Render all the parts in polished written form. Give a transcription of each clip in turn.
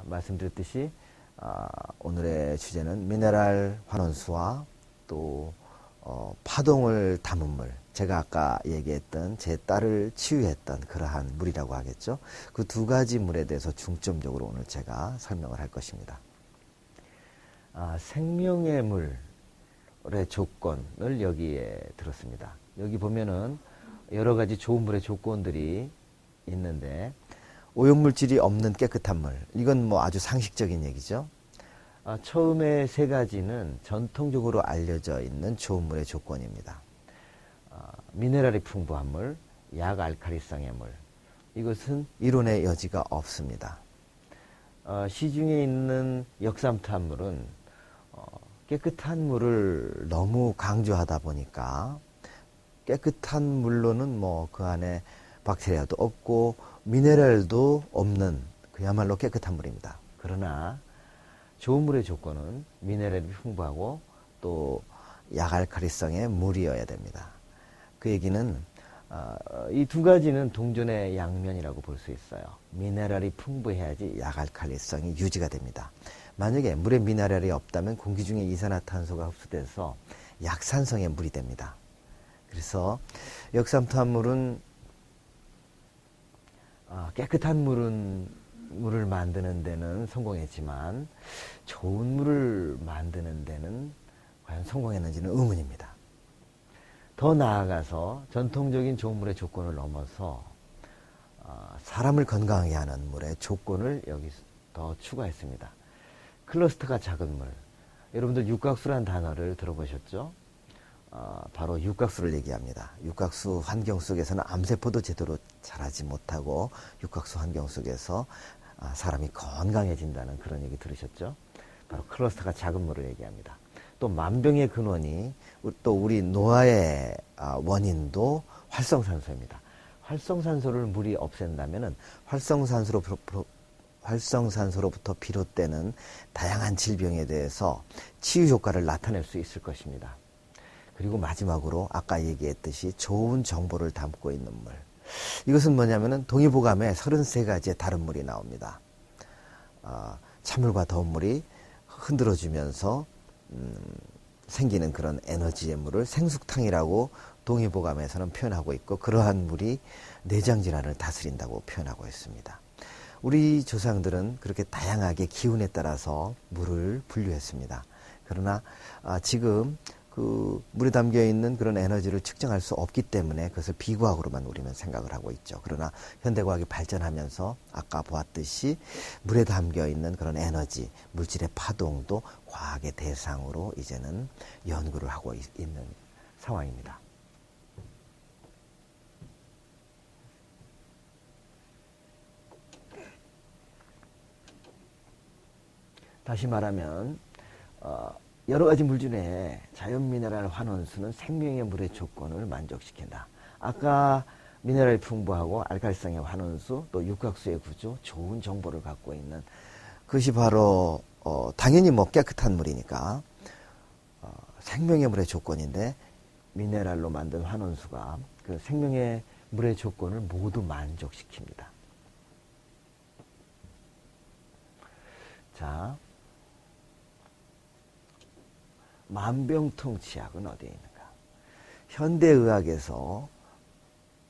말씀드렸듯이 오늘의 주제는 미네랄 환원수와 또 파동을 담은 물, 제가 아까 얘기했던 제 딸을 치유했던 그러한 물이라고 하겠죠. 그 두 가지 물에 대해서 중점적으로 오늘 제가 설명을 할 것입니다. 생명의 물의 조건을 여기에 들었습니다. 여기 보면은 여러 가지 좋은 물의 조건들이 있는데, 오염물질이 없는 깨끗한 물, 이건 뭐 아주 상식적인 얘기죠. 처음에 세 가지는 전통적으로 알려져 있는 좋은 물의 조건입니다. 미네랄이 풍부한 물, 약알칼리성의 물, 이것은 이론의 여지가 없습니다. 시중에 있는 역삼투압물은 깨끗한 물을 너무 강조하다 보니까 깨끗한 물로는 뭐 그 안에 박테리아도 없고 미네랄도 없는 그야말로 깨끗한 물입니다. 그러나 좋은 물의 조건은 미네랄이 풍부하고 또 약알칼리성의 물이어야 됩니다. 그 얘기는 이 두 가지는 동전의 양면이라고 볼 수 있어요. 미네랄이 풍부해야지 약알칼리성이 유지가 됩니다. 만약에 물에 미네랄이 없다면 공기 중에 이산화탄소가 흡수돼서 약산성의 물이 됩니다. 그래서 역삼투압물은 깨끗한 물을 만드는 데는 성공했지만 좋은 물을 만드는 데는 과연 성공했는지는 의문입니다. 더 나아가서 전통적인 좋은 물의 조건을 넘어서 사람을 건강하게 하는 물의 조건을 여기 더 추가했습니다. 클러스터가 작은 물, 여러분들 육각수라는 단어를 들어보셨죠? 바로 육각수를 얘기합니다. 육각수 환경 속에서는 암세포도 제대로 자라지 못하고 육각수 환경 속에서 사람이 건강해진다는 그런 얘기 들으셨죠? 바로 클러스터가 작은 물을 얘기합니다. 또 만병의 근원이 또 우리 노화의 원인도 활성산소입니다. 활성산소를 물이 없앤다면은 활성산소로부터 비롯되는 다양한 질병에 대해서 치유 효과를 나타낼 수 있을 것입니다. 그리고 마지막으로 아까 얘기했듯이 좋은 정보를 담고 있는 물. 이것은 뭐냐면은 동의보감에 33가지의 다른 물이 나옵니다. 찬물과 더운 물이 흔들어주면서 생기는 그런 에너지의 물을 생숙탕이라고 동의보감에서는 표현하고 있고, 그러한 물이 내장질환을 다스린다고 표현하고 있습니다. 우리 조상들은 그렇게 다양하게 기운에 따라서 물을 분류했습니다. 그러나 지금 그 물에 담겨 있는 그런 에너지를 측정할 수 없기 때문에 그것을 비과학으로만 우리는 생각을 하고 있죠. 그러나 현대과학이 발전하면서 아까 보았듯이 물에 담겨 있는 그런 에너지, 물질의 파동도 과학의 대상으로 이제는 연구를 하고 있는 상황입니다. 다시 말하면 여러 가지 물 중에 자연미네랄 환원수는 생명의 물의 조건을 만족시킨다. 아까 미네랄이 풍부하고 알칼리성의 환원수, 또 육각수의 구조, 좋은 정보를 갖고 있는 그것이 바로 당연히 뭐 깨끗한 물이니까 생명의 물의 조건인데, 미네랄로 만든 환원수가 그 생명의 물의 조건을 모두 만족시킵니다. 자, 만병통치약은 어디에 있는가? 현대의학에서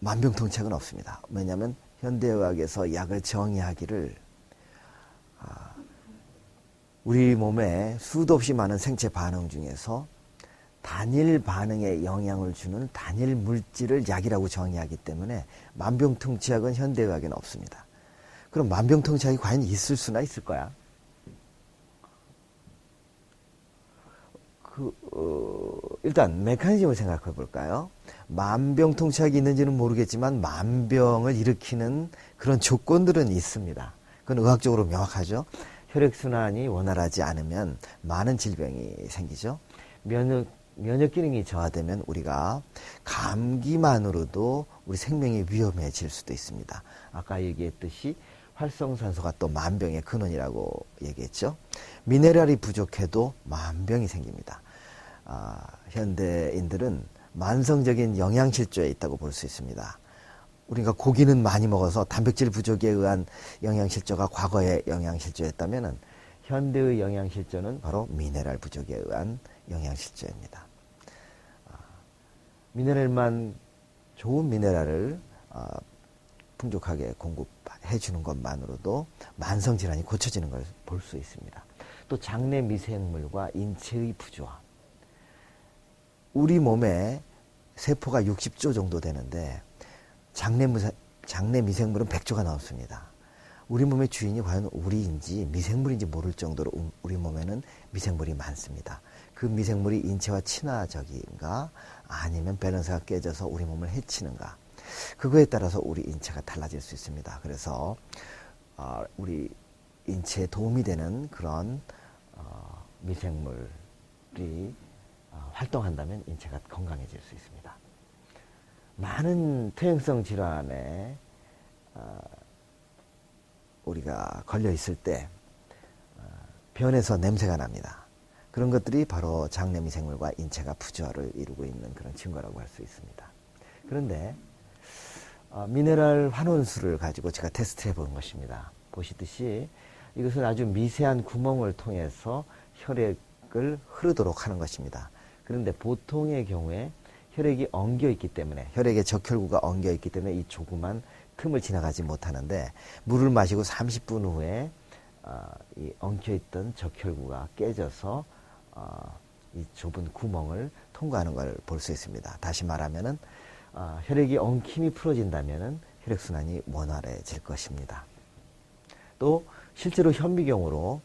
만병통치약은 없습니다. 왜냐하면 현대의학에서 약을 정의하기를 우리 몸에 수도 없이 많은 생체 반응 중에서 단일 반응에 영향을 주는 단일 물질을 약이라고 정의하기 때문에 만병통치약은 현대의학에는 없습니다. 그럼 만병통치약이 과연 있을 수나 있을 거야? 일단 메커니즘을 생각해 볼까요? 만병통치약이 있는지는 모르겠지만 만병을 일으키는 그런 조건들은 있습니다. 그건 의학적으로 명확하죠. 혈액순환이 원활하지 않으면 많은 질병이 생기죠. 면역 기능이 저하되면 우리가 감기만으로도 우리 생명이 위험해질 수도 있습니다. 아까 얘기했듯이 활성산소가 또 만병의 근원이라고 얘기했죠. 미네랄이 부족해도 만병이 생깁니다. 현대인들은 만성적인 영양실조에 있다고 볼 수 있습니다. 우리가 고기는 많이 먹어서 단백질 부족에 의한 영양실조가 과거의 영양실조였다면은 현대의 영양실조는 바로 미네랄 부족에 의한 영양실조입니다. 미네랄만 좋은 미네랄을 풍족하게 공급해 주는 것만으로도 만성 질환이 고쳐지는 걸 볼 수 있습니다. 또 장내 미생물과 인체의 부조화. 우리 몸에 세포가 60조 정도 되는데 장내 미생물은 100조가 넘습니다. 우리 몸의 주인이 과연 우리인지 미생물인지 모를 정도로 우리 몸에는 미생물이 많습니다. 그 미생물이 인체와 친화적인가 아니면 밸런스가 깨져서 우리 몸을 해치는가, 그거에 따라서 우리 인체가 달라질 수 있습니다. 그래서 우리 인체에 도움이 되는 그런 미생물이 활동한다면 인체가 건강해질 수 있습니다. 많은 퇴행성 질환에 우리가 걸려 있을 때 변에서 냄새가 납니다. 그런 것들이 바로 장내 미생물과 인체가 부조화를 이루고 있는 그런 증거라고 할 수 있습니다. 그런데 미네랄 환원수를 가지고 제가 테스트 해본 것입니다. 보시듯이 이것은 아주 미세한 구멍을 통해서 혈액을 흐르도록 하는 것입니다. 그런데 보통의 경우에 혈액이 엉겨 있기 때문에, 혈액의 적혈구가 엉겨 있기 때문에 이 조그만 틈을 지나가지 못하는데, 물을 마시고 30분 후에 이 엉켜있던 적혈구가 깨져서 이 좁은 구멍을 통과하는 걸 볼 수 있습니다. 다시 말하면은 혈액이 엉킴이 풀어진다면은 혈액순환이 원활해질 것입니다. 또 실제로 현미경으로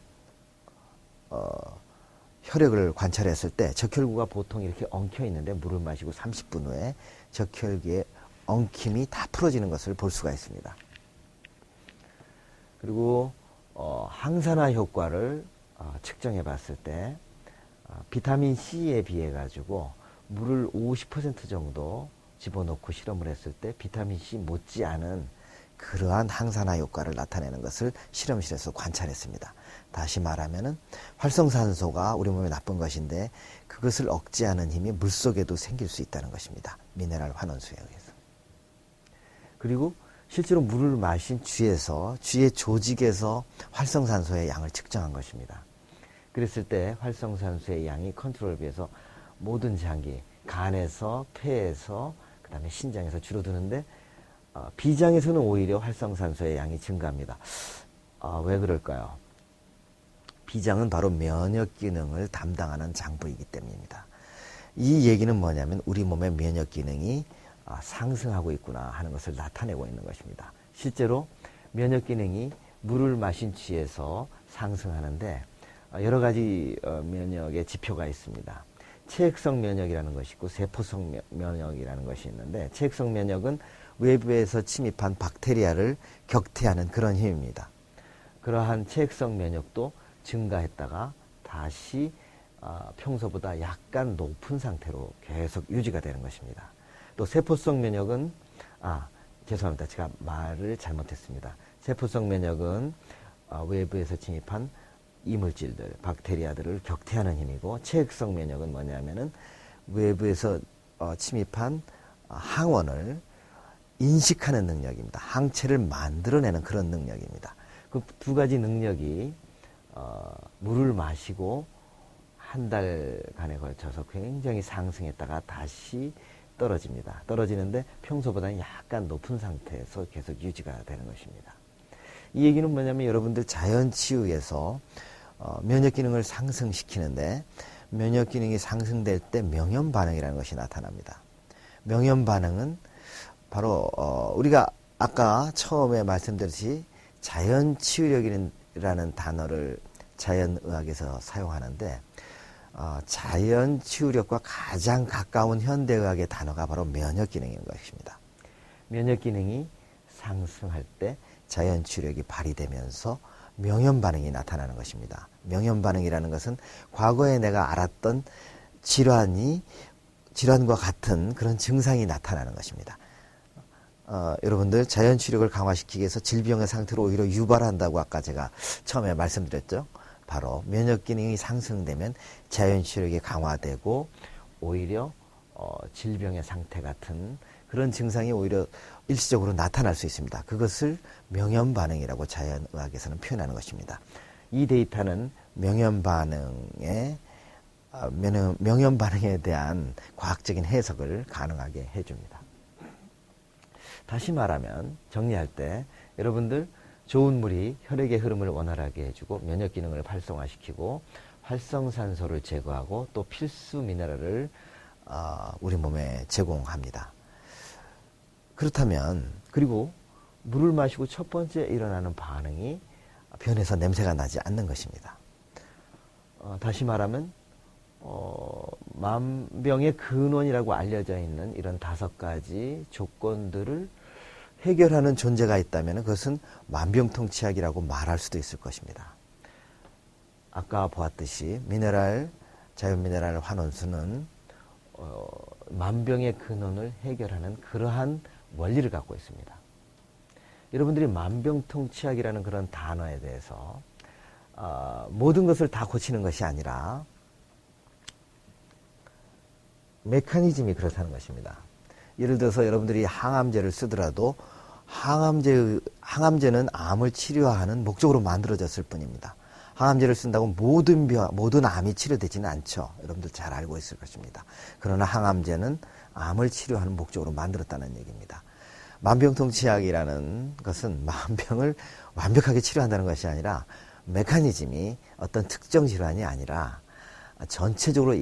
혈액을 관찰했을 때 적혈구가 보통 이렇게 엉켜 있는데 물을 마시고 30분 후에 적혈구의 엉킴이 다 풀어지는 것을 볼 수가 있습니다. 그리고 항산화 효과를 측정해 봤을 때 비타민 C에 비해 가지고 물을 50% 정도 집어넣고 실험을 했을 때 비타민 C 못지않은 그러한 항산화 효과를 나타내는 것을 실험실에서 관찰했습니다. 다시 말하면은 활성산소가 우리 몸에 나쁜 것인데 그것을 억제하는 힘이 물속에도 생길 수 있다는 것입니다. 미네랄 환원수에 의해서. 그리고 실제로 물을 마신 쥐의 조직에서 활성산소의 양을 측정한 것입니다. 그랬을 때 활성산소의 양이 컨트롤에 비해서 모든 장기, 간에서, 폐에서, 그 다음에 신장에서 줄어드는데 비장에서는 오히려 활성산소의 양이 증가합니다. 왜 그럴까요? 비장은 바로 면역 기능을 담당하는 장부이기 때문입니다. 이 얘기는 뭐냐면 우리 몸의 면역 기능이 상승하고 있구나 하는 것을 나타내고 있는 것입니다. 실제로 면역 기능이 물을 마신 쥐에서 상승하는데 여러 가지 면역의 지표가 있습니다. 체액성 면역이라는 것이 있고 세포성 면역이라는 것이 있는데, 체액성 면역은 외부에서 침입한 박테리아를 격퇴하는 그런 힘입니다. 그러한 체액성 면역도 증가했다가 다시 평소보다 약간 높은 상태로 계속 유지가 되는 것입니다. 또 세포성 면역은 죄송합니다. 제가 말을 잘못했습니다. 세포성 면역은 외부에서 침입한 이물질들, 박테리아들을 격퇴하는 힘이고, 체액성 면역은 뭐냐면은 외부에서 침입한 항원을 인식하는 능력입니다. 항체를 만들어내는 그런 능력입니다. 그 두 가지 능력이 물을 마시고 한 달간에 걸쳐서 굉장히 상승했다가 다시 떨어집니다. 떨어지는데 평소보다는 약간 높은 상태에서 계속 유지가 되는 것입니다. 이 얘기는 뭐냐면 여러분들 자연치유에서 면역 기능을 상승시키는데, 면역 기능이 상승될 때 명염 반응이라는 것이 나타납니다. 명염 반응은 바로 우리가 아까 처음에 말씀드렸듯이 자연치유력이라는 단어를 자연의학에서 사용하는데, 자연치유력과 가장 가까운 현대의학의 단어가 바로 면역 기능인 것입니다. 면역 기능이 상승할 때 자연치유력이 발휘되면서 명염 반응이 나타나는 것입니다. 명염 반응이라는 것은 과거에 내가 알았던 질환과 같은 그런 증상이 나타나는 것입니다. 여러분들 자연치유력을 강화시키기 위해서 질병의 상태로 오히려 유발한다고 아까 제가 처음에 말씀드렸죠. 바로 면역 기능이 상승되면 자연치유력이 강화되고 오히려 질병의 상태 같은 그런 증상이 오히려 일시적으로 나타날 수 있습니다. 그것을 명현 반응이라고 자연의학에서는 표현하는 것입니다. 이 데이터는 명현 반응에 대한 과학적인 해석을 가능하게 해줍니다. 다시 말하면 정리할 때 여러분들 좋은 물이 혈액의 흐름을 원활하게 해주고 면역 기능을 활성화시키고 활성산소를 제거하고 또 필수 미네랄을 우리 몸에 제공합니다. 그렇다면 그리고 물을 마시고 첫 번째 일어나는 반응이 변에서 냄새가 나지 않는 것입니다. 다시 말하면 만병의 근원이라고 알려져 있는 이런 5가지 조건들을 해결하는 존재가 있다면 그것은 만병통치약이라고 말할 수도 있을 것입니다. 아까 보았듯이 자연미네랄 환원수는 만병의 근원을 해결하는 그러한 원리를 갖고 있습니다. 여러분들이 만병통치약이라는 그런 단어에 대해서 모든 것을 다 고치는 것이 아니라 메커니즘이 그렇다는 것입니다. 예를 들어서 여러분들이 항암제를 쓰더라도 항암제는 암을 치료하는 목적으로 만들어졌을 뿐입니다. 항암제를 쓴다고 모든 암이 치료되지는 않죠. 여러분들 잘 알고 있을 것입니다. 그러나 항암제는 암을 치료하는 목적으로 만들었다는 얘기입니다. 만병통치약이라는 것은 만병을 완벽하게 치료한다는 것이 아니라 메커니즘이 어떤 특정 질환이 아니라 전체적으로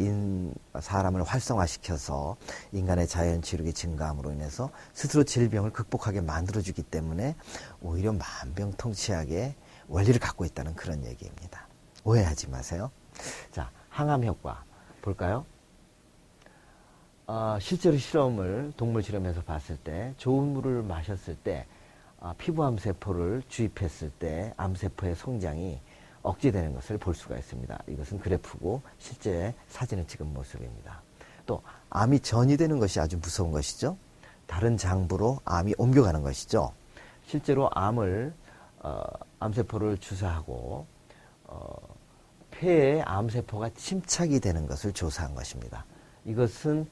사람을 활성화시켜서 인간의 자연치료기 증가함으로 인해서 스스로 질병을 극복하게 만들어주기 때문에 오히려 만병통치약의 원리를 갖고 있다는 그런 얘기입니다. 오해하지 마세요. 자, 항암 효과 볼까요? 실제로 동물 실험에서 봤을 때 좋은 물을 마셨을 때 피부 암세포를 주입했을 때 암세포의 성장이 억제되는 것을 볼 수가 있습니다. 이것은 그래프고 실제 사진을 찍은 모습입니다. 또 암이 전이되는 것이 아주 무서운 것이죠. 다른 장부로 암이 옮겨가는 것이죠. 실제로 암세포를 주사하고 폐에 암세포가 침착이 되는 것을 조사한 것입니다. 이것은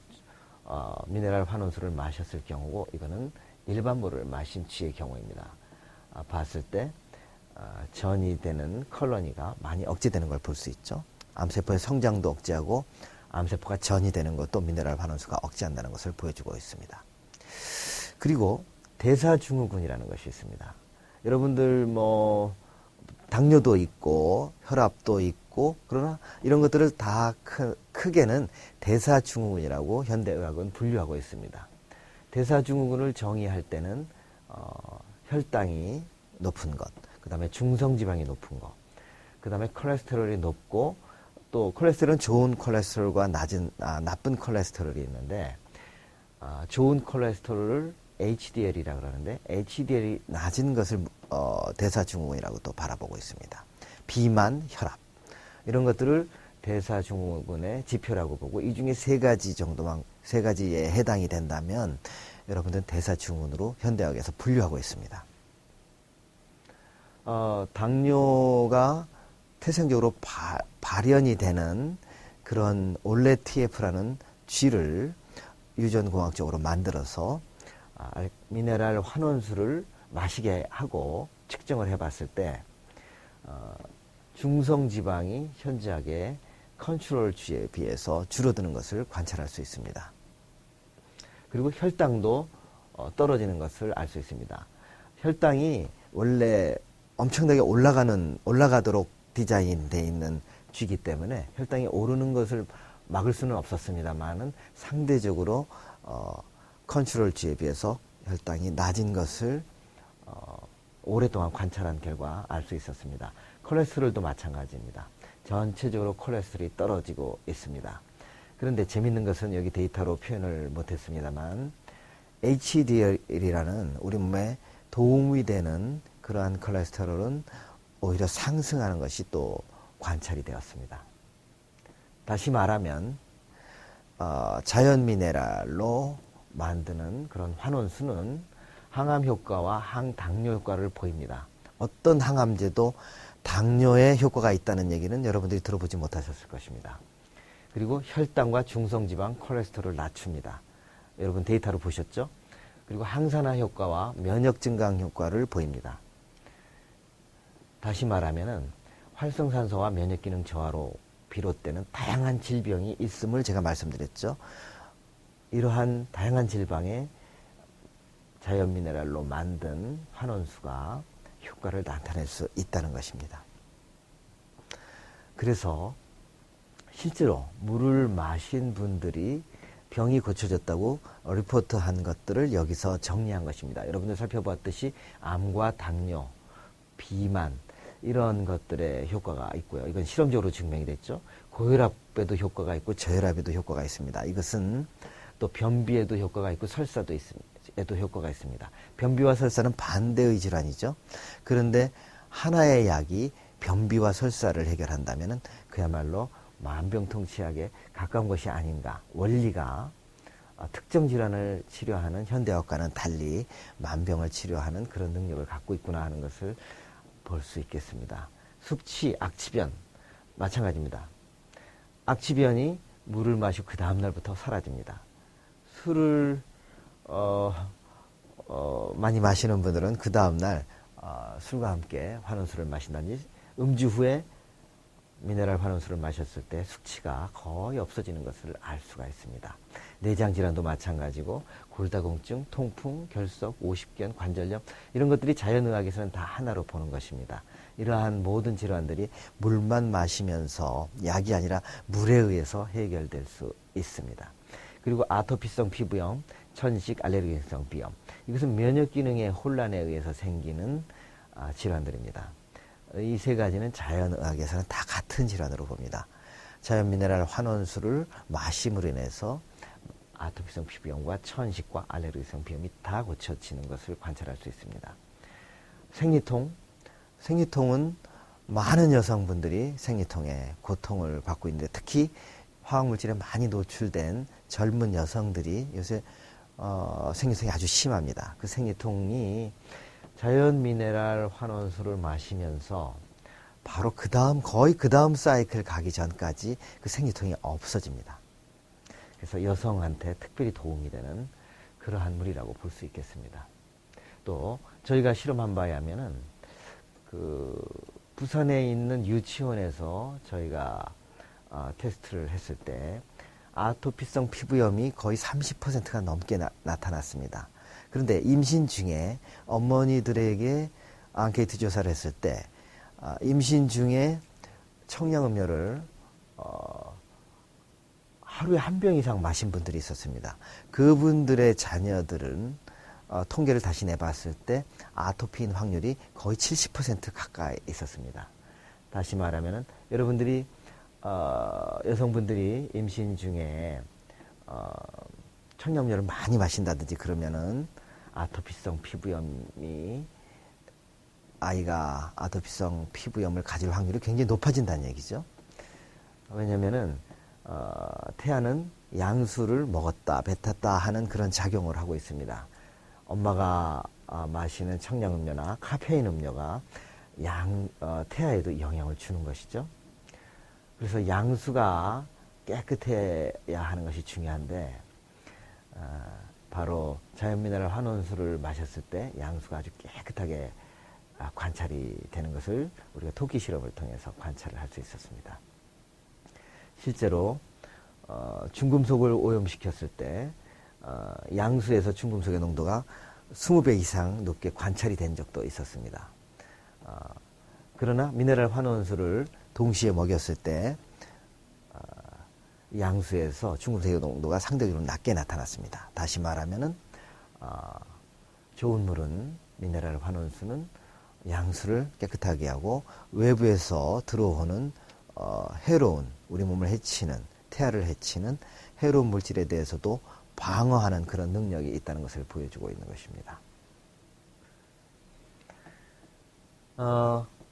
미네랄 환원수를 마셨을 경우고 이거는 일반 물을 마신 뒤의 경우입니다. 봤을 때 전이 되는 컬러니가 많이 억제되는 걸 볼 수 있죠. 암세포의 성장도 억제하고 암세포가 전이 되는 것도 미네랄 환원수가 억제한다는 것을 보여주고 있습니다. 그리고 대사증후군이라는 것이 있습니다. 여러분들 당뇨도 있고 혈압도 있고 그러나 이런 것들을 다 크게는 대사증후군이라고 현대의학은 분류하고 있습니다. 대사증후군을 정의할 때는 혈당이 높은 것, 그 다음에 중성지방이 높은 것, 그 다음에 콜레스테롤이 높고 또 콜레스테롤은 좋은 콜레스테롤과 나쁜 콜레스테롤이 있는데 좋은 콜레스테롤을 HDL이라고 그러는데 HDL이 낮은 것을 대사증후군이라고 또 바라보고 있습니다. 비만, 혈압 이런 것들을 대사증후군의 지표라고 보고 이 중에 세 가지에 해당이 된다면 여러분들은 대사증후군으로 현대학에서 분류하고 있습니다. 당뇨가 태생적으로 발현이 되는 그런 올레 TF라는 쥐를 유전공학적으로 만들어서 미네랄 환원수를 마시게 하고 측정을 해봤을 때 중성지방이 현저하게 컨트롤 쥐에 비해서 줄어드는 것을 관찰할 수 있습니다. 그리고 혈당도 떨어지는 것을 알 수 있습니다. 혈당이 원래 엄청나게 올라가도록 디자인되어 있는 쥐이기 때문에 혈당이 오르는 것을 막을 수는 없었습니다만은 상대적으로 컨트롤 쥐에 비해서 혈당이 낮은 것을 오랫동안 관찰한 결과 알 수 있었습니다. 콜레스테롤도 마찬가지입니다. 전체적으로 콜레스테롤이 떨어지고 있습니다. 그런데 재밌는 것은 여기 데이터로 표현을 못했습니다만 HDL이라는 우리 몸에 도움이 되는 그러한 콜레스테롤은 오히려 상승하는 것이 또 관찰이 되었습니다. 다시 말하면 자연 미네랄로 만드는 그런 환원수는 항암 효과와 항당뇨 효과를 보입니다. 어떤 항암제도 당뇨에 효과가 있다는 얘기는 여러분들이 들어보지 못하셨을 것입니다. 그리고 혈당과 중성지방, 콜레스테롤을 낮춥니다. 여러분 데이터로 보셨죠? 그리고 항산화 효과와 면역 증강 효과를 보입니다. 다시 말하면은 활성산소와 면역 기능 저하로 비롯되는 다양한 질병이 있음을 제가 말씀드렸죠. 이러한 다양한 질병에 자연 미네랄로 만든 환원수가 효과를 나타낼 수 있다는 것입니다. 그래서 실제로 물을 마신 분들이 병이 고쳐졌다고 리포트한 것들을 여기서 정리한 것입니다. 여러분들 살펴보았듯이 암과 당뇨, 비만 이런 것들의 효과가 있고요. 이건 실험적으로 증명이 됐죠. 고혈압에도 효과가 있고 저혈압에도 효과가 있습니다. 이것은 또 변비에도 효과가 있고 설사도 에도 효과가 있습니다. 변비와 설사는 반대의 질환이죠. 그런데 하나의 약이 변비와 설사를 해결한다면 그야말로 만병통치약에 가까운 것이 아닌가. 원리가 특정 질환을 치료하는 현대의학과는 달리 만병을 치료하는 그런 능력을 갖고 있구나 하는 것을 볼 수 있겠습니다. 숙취, 악취변 마찬가지입니다. 악취변이 물을 마시고 그 다음날부터 사라집니다. 술을 많이 마시는 분들은 그 다음날 술과 함께 환원수를 마신다든지 음주 후에 미네랄 환원수를 마셨을 때 숙취가 거의 없어지는 것을 알 수가 있습니다. 내장질환도 마찬가지고 골다공증, 통풍, 결석, 오십견, 관절염 이런 것들이 자연의학에서는 다 하나로 보는 것입니다. 이러한 모든 질환들이 물만 마시면서 약이 아니라 물에 의해서 해결될 수 있습니다. 그리고 아토피성 피부염, 천식, 알레르기성 비염 이것은 면역기능의 혼란에 의해서 생기는 질환들입니다. 이 세 가지는 자연의학에서는 다 같은 질환으로 봅니다. 자연미네랄 환원수를 마심으로 인해서 아토피성 피부염과 천식과 알레르기성 비염이 다 고쳐지는 것을 관찰할 수 있습니다. 생리통은 많은 여성분들이 생리통에 고통을 받고 있는데 특히 화학물질에 많이 노출된 젊은 여성들이 요새 생리통이 아주 심합니다. 그 생리통이 자연 미네랄 환원수를 마시면서 바로 거의 그 다음 사이클 가기 전까지 그 생리통이 없어집니다. 그래서 여성한테 특별히 도움이 되는 그러한 물이라고 볼 수 있겠습니다. 또 저희가 실험한 바에 하면은 부산에 있는 유치원에서 저희가 테스트를 했을 때 아토피성 피부염이 거의 30%가 넘게 나타났습니다. 그런데 임신 중에 어머니들에게 앙케이트 조사를 했을 때 임신 중에 청량음료를 하루에 한 병 이상 마신 분들이 있었습니다. 그분들의 자녀들은 통계를 다시 내봤을 때 아토피인 확률이 거의 70% 가까이 있었습니다. 다시 말하면 여러분들이 여성분들이 임신 중에 청량음료를 많이 마신다든지 그러면은 아토피성 피부염이 아이가 아토피성 피부염을 가질 확률이 굉장히 높아진다는 얘기죠. 왜냐면은 태아는 양수를 먹었다 뱉었다 하는 그런 작용을 하고 있습니다. 엄마가 마시는 청량음료나 카페인 음료가 태아에도 영향을 주는 것이죠. 그래서 양수가 깨끗해야 하는 것이 중요한데 바로 자연미네랄 환원수를 마셨을 때 양수가 아주 깨끗하게 관찰이 되는 것을 우리가 토끼 실험을 통해서 관찰을 할 수 있었습니다. 실제로 중금속을 오염시켰을 때 양수에서 중금속의 농도가 20배 이상 높게 관찰이 된 적도 있었습니다. 그러나 미네랄 환원수를 동시에 먹였을 때 양수에서 중금속의 농도가 상대적으로 낮게 나타났습니다. 다시 말하면은 좋은 물은 미네랄 환원수는 양수를 깨끗하게 하고 외부에서 들어오는 해로운 우리 몸을 해치는 태아를 해치는 해로운 물질에 대해서도 방어하는 그런 능력이 있다는 것을 보여주고 있는 것입니다.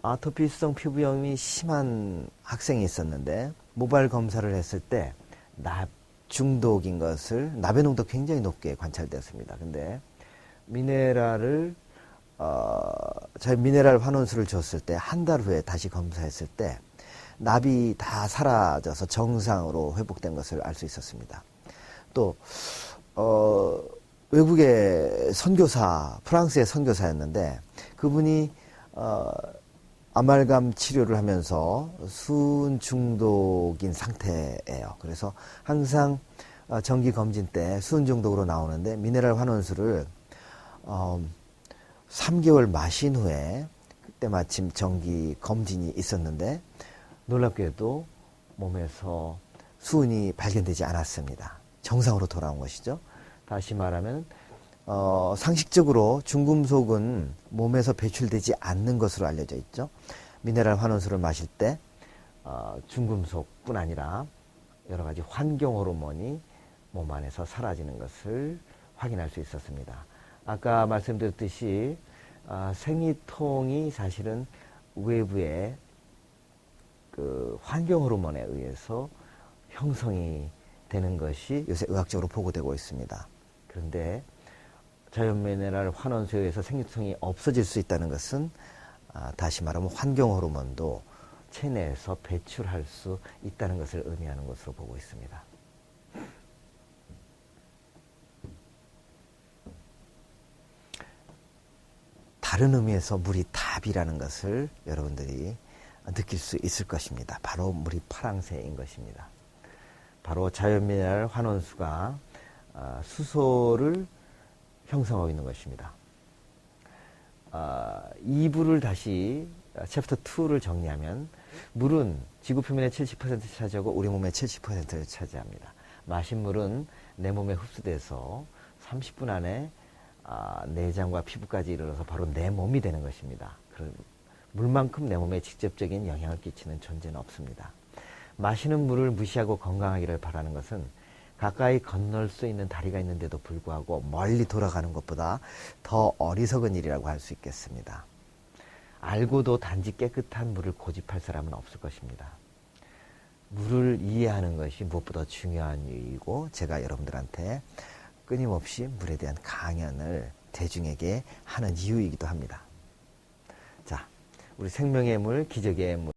아토피성 피부염이 심한 학생이 있었는데 모발 검사를 했을 때 납 중독인 것을 납의 농도 굉장히 높게 관찰되었습니다. 근데 미네랄 환원수를 줬을 때 한 달 후에 다시 검사했을 때 납이 다 사라져서 정상으로 회복된 것을 알 수 있었습니다. 또 외국의 선교사, 프랑스의 선교사였는데 그분이 아말감 치료를 하면서 수은 중독인 상태예요. 그래서 항상 정기 검진 때 수은 중독으로 나오는데 미네랄 환원수를 3개월 마신 후에 그때 마침 정기 검진이 있었는데 놀랍게도 몸에서 수은이 발견되지 않았습니다. 정상으로 돌아온 것이죠. 다시 말하면 상식적으로 중금속은 몸에서 배출되지 않는 것으로 알려져 있죠. 미네랄 환원수를 마실 때 중금속뿐 아니라 여러 가지 환경 호르몬이 몸 안에서 사라지는 것을 확인할 수 있었습니다. 아까 말씀드렸듯이 생리통이 사실은 외부의 그 환경 호르몬에 의해서 형성이 되는 것이 요새 의학적으로 보고되고 있습니다. 그런데 자연미네랄 환원수에 의해서 생리통이 없어질 수 있다는 것은 다시 말하면 환경 호르몬도 체내에서 배출할 수 있다는 것을 의미하는 것으로 보고 있습니다. 다른 의미에서 물이 답이라는 것을 여러분들이 느낄 수 있을 것입니다. 바로 물이 파랑새인 것입니다. 바로 자연미네랄 환원수가 수소를 형성하고 있는 것입니다. 2부를 다시 챕터 2를 정리하면 물은 지구 표면의 70%를 차지하고 우리 몸의 70%를 차지합니다. 마신 물은 내 몸에 흡수돼서 30분 안에 내장과 피부까지 이르러서 바로 내 몸이 되는 것입니다. 물만큼 내 몸에 직접적인 영향을 끼치는 존재는 없습니다. 마시는 물을 무시하고 건강하기를 바라는 것은 가까이 건널 수 있는 다리가 있는데도 불구하고 멀리 돌아가는 것보다 더 어리석은 일이라고 할 수 있겠습니다. 알고도 단지 깨끗한 물을 고집할 사람은 없을 것입니다. 물을 이해하는 것이 무엇보다 중요한 이유이고 제가 여러분들한테 끊임없이 물에 대한 강연을 대중에게 하는 이유이기도 합니다. 자, 우리 생명의 물, 기적의 물